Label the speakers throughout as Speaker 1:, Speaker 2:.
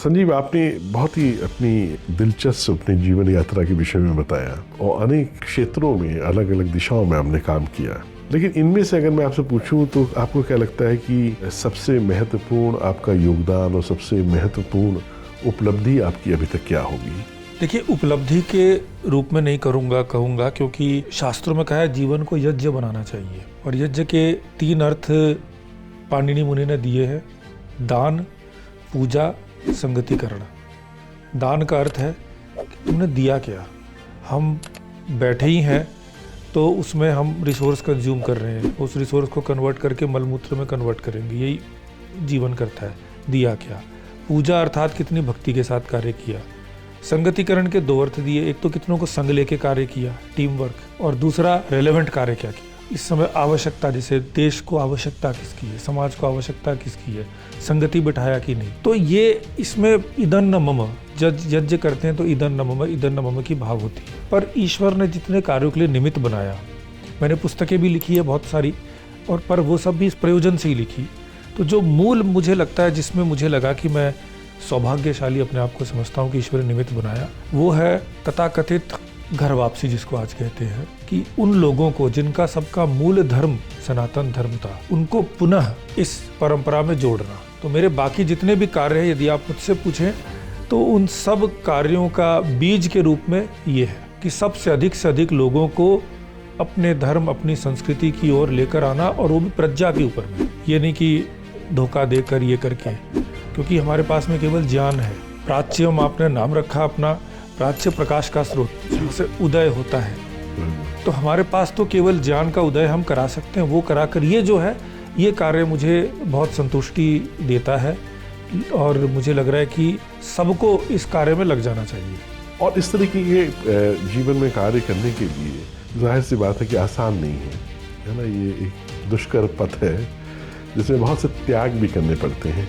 Speaker 1: संजीव, आपने बहुत ही अपनी दिलचस्प अपनी जीवन यात्रा के विषय में बताया और अनेक क्षेत्रों में अलग अलग दिशाओं में आपने काम किया, लेकिन इनमें से अगर मैं आपसे पूछूं तो आपको क्या लगता है कि सबसे महत्वपूर्ण आपका योगदान और सबसे महत्वपूर्ण उपलब्धि आपकी अभी तक क्या होगी?
Speaker 2: देखिए, उपलब्धि के रूप में नहीं कहूँगा, क्योंकि शास्त्रों में कहा है जीवन को यज्ञ बनाना चाहिए, और यज्ञ के 3 अर्थ पाणिनि मुनि ने दिए हैं: दान, पूजा, संगतिकरण। दान का अर्थ है कि तुमने दिया क्या। हम बैठे ही हैं तो उसमें हम रिसोर्स कंज्यूम कर रहे हैं, उस रिसोर्स को कन्वर्ट करके मलमूत्र में कन्वर्ट करेंगे, यही जीवन करता है। दिया क्या। पूजा अर्थात कितनी भक्ति के साथ कार्य किया। संगतिकरण के 2 अर्थ दिए, एक तो कितनों को संग लेके कार्य किया, टीम वर्क, और दूसरा रेलेवेंट कार्य क्या किया। इस समय आवश्यकता, जैसे देश को आवश्यकता किसकी है, समाज को आवश्यकता किसकी है, संगति बिठाया कि नहीं। तो ये इसमें इदं न मम, यज्ञ करते हैं तो इदं न मम की भाव होती है। पर ईश्वर ने जितने कार्यों के लिए निमित्त बनाया, मैंने पुस्तकें भी लिखी है बहुत सारी, और पर वो सब भी इस प्रयोजन से ही लिखी। तो जो मूल मुझे लगता है, जिसमें मुझे लगा कि मैं सौभाग्यशाली अपने आप को समझता हूँ कि ईश्वर ने निमित्त बनाया, वो है तथाकथित घर वापसी, जिसको आज कहते हैं, कि उन लोगों को जिनका सबका मूल धर्म सनातन धर्म था, उनको पुनः इस परंपरा में जोड़ना। तो मेरे बाकी जितने भी कार्य हैं, यदि आप मुझसे पूछें तो उन सब कार्यों का बीज के रूप में ये है कि सबसे अधिक लोगों को अपने धर्म, अपनी संस्कृति की ओर लेकर आना, और वो भी प्रज्ञा के ऊपर में। ये नहीं कि धोखा देकर ये करके, क्योंकि हमारे पास में केवल ज्ञान है। प्राच्यम आपने नाम रखा अपना, प्राच्य प्रकाश का स्रोत, जहाँ से उदय होता है। तो हमारे पास तो केवल ज्ञान का उदय हम करा सकते हैं, वो कराकर ये जो है, ये कार्य मुझे बहुत संतुष्टि देता है, और मुझे लग रहा है कि सबको इस कार्य में लग जाना चाहिए।
Speaker 1: और इस तरीके के जीवन में कार्य करने के लिए जाहिर सी बात है कि आसान नहीं है ना। ये एक दुष्कर पथ है जिसमें बहुत से त्याग भी करने पड़ते हैं।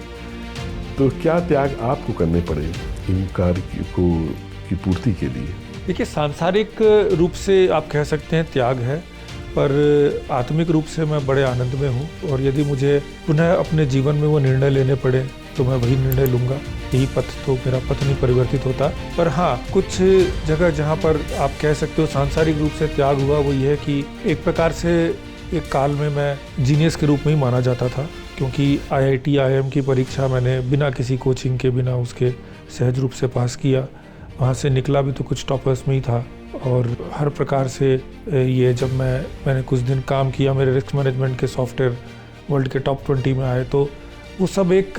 Speaker 1: तो क्या त्याग आपको करने पड़े इन कार्य की पूर्ति के लिए?
Speaker 2: देखिए, सांसारिक रूप से आप कह सकते हैं त्याग है, पर आत्मिक रूप से मैं बड़े आनंद में हूँ, और यदि मुझे पुनः अपने जीवन में वो निर्णय लेने पड़े तो मैं वही निर्णय लूँगा। यही पथ, तो मेरा पथ नहीं परिवर्तित होता। पर हाँ, कुछ जगह जहाँ पर आप कह सकते हो सांसारिक रूप से त्याग हुआ, वो ये है कि एक प्रकार से एक काल में मैं जीनियस के रूप में ही माना जाता था, क्योंकि IIT IIM की परीक्षा मैंने बिना किसी कोचिंग के, बिना उसके सहज रूप से पास किया। वहाँ से निकला भी तो कुछ टॉपर्स में ही था, और हर प्रकार से ये जब मैंने कुछ दिन काम किया, मेरे रिस्क मैनेजमेंट के सॉफ्टवेयर वर्ल्ड के टॉप 20 में आए, तो वो सब एक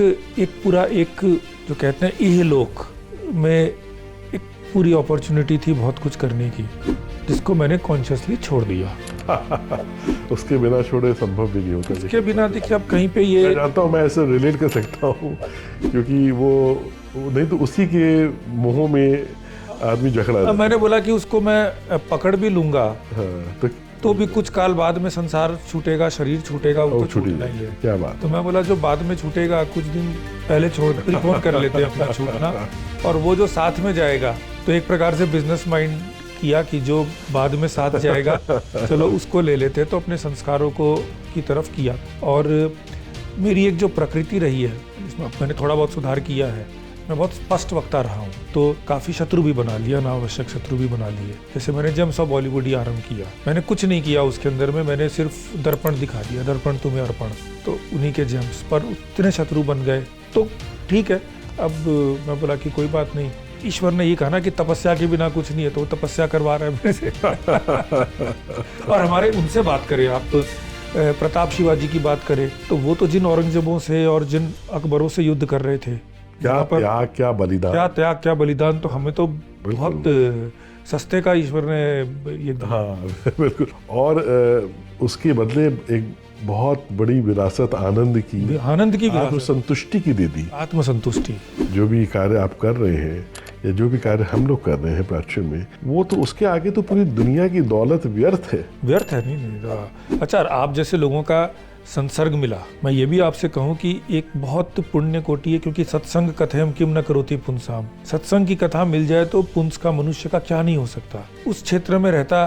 Speaker 2: पूरा एक जो कहते हैं इहलोक में एक पूरी अपॉर्चुनिटी थी बहुत कुछ करने की, जिसको मैंने कॉन्शियसली छोड़ दिया।
Speaker 1: उसके बिना छोड़े संभव भी नहीं होता।
Speaker 2: उसके बिना देखिए, अब कहीं पे ये
Speaker 1: मैं जानता हूँ, मैं ऐसे रिलेट कर सकता हूँ, क्योंकि वो नहीं तो उसी के मुंह में आदमी जकड़ा।
Speaker 2: मैंने बोला कि उसको मैं पकड़ भी लूंगा,
Speaker 1: हाँ,
Speaker 2: तो भी कुछ काल बाद में संसार छूटेगा, शरीर छूटेगा, वो तो छूटना ही है।
Speaker 1: क्या बात।
Speaker 2: तो मैं बोला जो बाद में छूटेगा, कुछ दिन पहले छोड़ प्रीपोन कर लेते हैं अपना छूटना, और वो जो साथ में जाएगा, तो एक प्रकार से बिजनेस माइंड किया कि जो बाद में साथ जाएगा चलो उसको ले लेते, तो अपने संस्कारों को की तरफ किया। और मेरी एक जो प्रकृति रही है, इसमें मैंने थोड़ा बहुत सुधार किया है। मैं बहुत स्पष्ट वक्ता रहा हूँ, तो काफ़ी शत्रु भी बना लिया, अनावश्यक शत्रु भी बना लिए। जैसे मैंने जेम्स ऑफ बॉलीवुड ही आरंभ किया, मैंने कुछ नहीं किया उसके अंदर में, मैंने सिर्फ दर्पण दिखा दिया, दर्पण तुम्हें अर्पण, तो उन्हीं के जेम्स पर उतने शत्रु बन गए। तो ठीक है, अब मैं बोला कि कोई बात नहीं, ईश्वर ने ये कहा ना कि तपस्या के बिना कुछ नहीं है, तो वो तपस्या करवा रहा है मेरे से। और हमारे उनसे बात करें आप, प्रताप शिवाजी की बात करें, तो वो तो जिन औरंगजेबों से और जिन अकबरों से युद्ध कर रहे थे,
Speaker 1: क्या त्याग, क्या बलिदान,
Speaker 2: क्या त्याग, क्या बलिदान, तो हमें तो बहुत सस्ते का ईश्वर ने ये।
Speaker 1: हाँ बिल्कुल। और उसके बदले एक बहुत बड़ी विरासत आनंद की आत्मसंतुष्टि की दे दी।
Speaker 2: आत्मसंतुष्टि।
Speaker 1: जो भी कार्य आप कर रहे हैं या जो भी कार्य हम लोग कर रहे हैं प्राच्य में, वो तो उसके आगे तो पूरी दुनिया की दौलत व्यर्थ है।
Speaker 2: व्यर्थ है नहीं। अच्छा, आप जैसे लोगों का संसर्ग मिला, मैं ये भी आपसे कहूँ कि एक बहुत पुण्य कोटि है, क्योंकि सत्संग कथयम किम न करोति पुंसाम। सत्संग की कथा मिल जाए तो पुंस का, मनुष्य का क्या नहीं हो सकता। उस क्षेत्र में रहता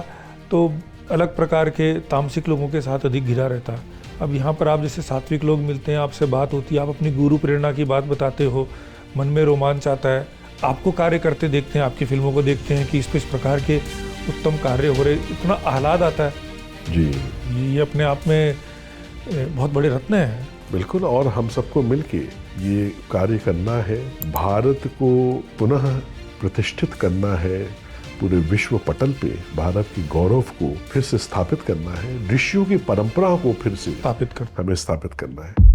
Speaker 2: तो अलग प्रकार के तामसिक लोगों के साथ अधिक घिरा रहता। अब यहाँ पर आप जैसे सात्विक लोग मिलते हैं, आपसे बात होती है, आप अपनी गुरु प्रेरणा की बात बताते हो, मन में रोमांच आता है। आपको कार्य करते देखते हैं, आपकी फिल्मों को देखते हैं कि इस प्रकार के उत्तम कार्य हो रहे, इतना आह्लाद आता है।
Speaker 1: जी
Speaker 2: ये अपने आप में बहुत बड़े रत्न हैं।
Speaker 1: बिल्कुल, और हम सबको मिलके ये कार्य करना है, भारत को पुनः प्रतिष्ठित करना है, पूरे विश्व पटल पे भारत की गौरव को फिर से स्थापित करना है, ऋषियों की परंपरा को फिर से
Speaker 2: स्थापित कर
Speaker 1: हमें स्थापित करना है।